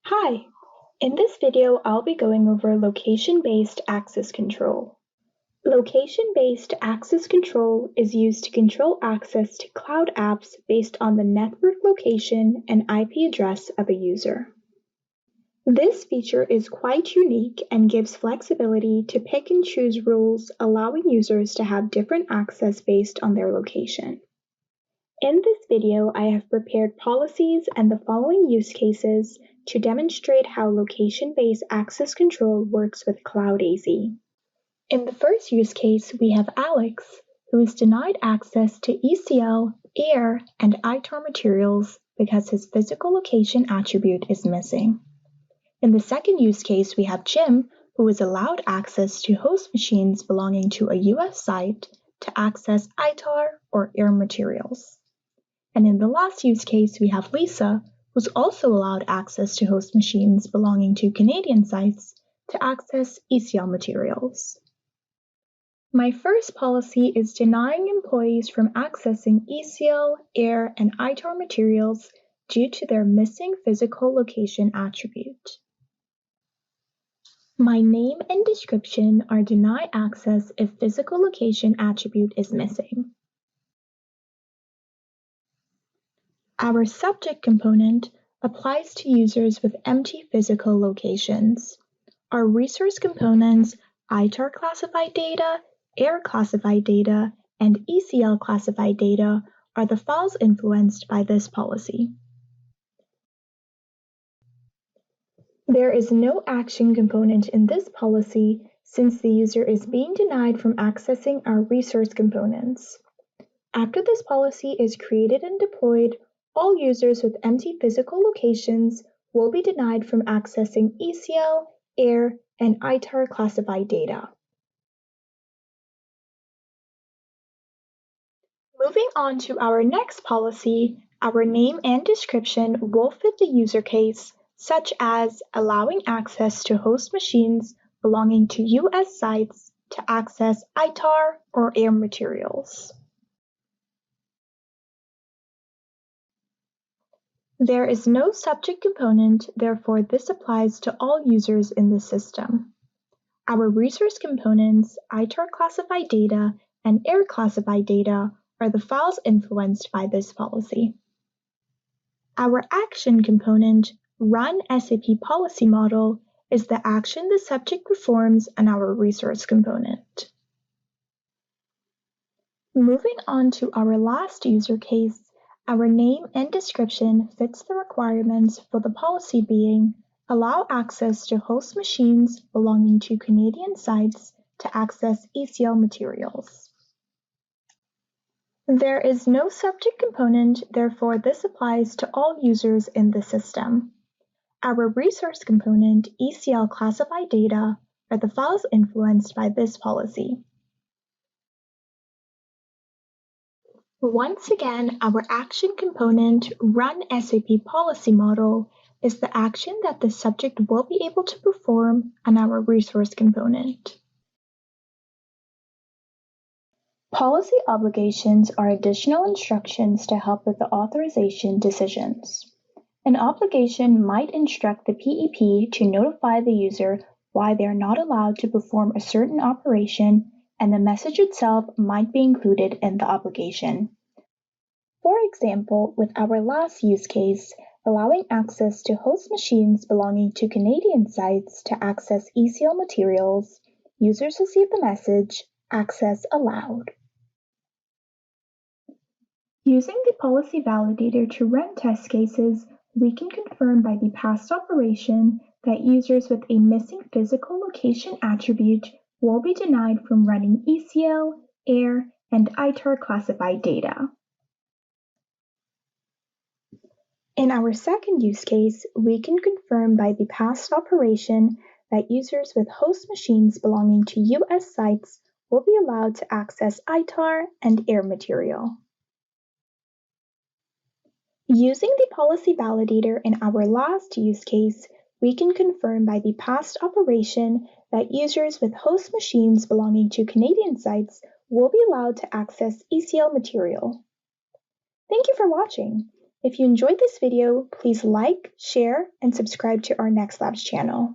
Hi, in this video I'll be going over location-based access control. Location-based access control is used to control access to cloud apps based on the network location and IP address of a user. This feature is quite unique and gives flexibility to pick and choose rules, allowing users to have different access based on their location. In this video, I have prepared policies and the following use cases to demonstrate how location-based access control works with CloudAz. In the first use case, we have Alex, who is denied access to ECL, AIR, and ITAR materials because his physical location attribute is missing. In the second use case, we have Jim, who is allowed access to host machines belonging to a US site to access ITAR or AIR materials. And in the last use case, we have Lisa, who's also allowed access to host machines belonging to Canadian sites to access ECL materials. My first policy is denying employees from accessing ECL, AIR, and ITAR materials due to their missing physical location attribute. My name and description are deny access if physical location attribute is missing. Our subject component applies to users with empty physical locations. Our resource components, ITAR classified data, AIR classified data, and ECL classified data, are the files influenced by this policy. There is no action component in this policy since the user is being denied from accessing our resource components. After this policy is created and deployed, all users with empty physical locations will be denied from accessing ECL, AIR, and ITAR classified data. Moving on to our next policy, our name and description will fit the user case, such as allowing access to host machines belonging to US sites to access ITAR or AIR materials. There is no subject component, therefore this applies to all users in the system. Our resource components, ITAR classified data, and AIR classified data are the files influenced by this policy. Our action component, Run SAP Policy Model, is the action the subject performs on our resource component. Moving on to our last user case, our name and description fits the requirements for the policy being allow access to host machines belonging to Canadian sites to access ECL materials. There is no subject component, therefore this applies to all users in the system. Our resource component, ECL classified data, are the files influenced by this policy. Once again, our action component, Run SAP Policy Model, is the action that the subject will be able to perform on our resource component. Policy obligations are additional instructions to help with the authorization decisions. An obligation might instruct the PEP to notify the user why they are not allowed to perform a certain operation, and the message itself might be included in the obligation. For example, with our last use case, allowing access to host machines belonging to Canadian sites to access ECL materials, users receive the message, Access Allowed. Using the policy validator to run test cases, we can confirm by the past operation that users with a missing physical location attribute will be denied from running ECL, AIR, and ITAR classified data. In our second use case, we can confirm by the past operation that users with host machines belonging to US sites will be allowed to access ITAR and AIR material. Using the policy validator in our last use case, we can confirm by the past operation that users with host machines belonging to Canadian sites will be allowed to access ECL material. Thank you for watching. If you enjoyed this video, please like, share, and subscribe to our NextLabs channel.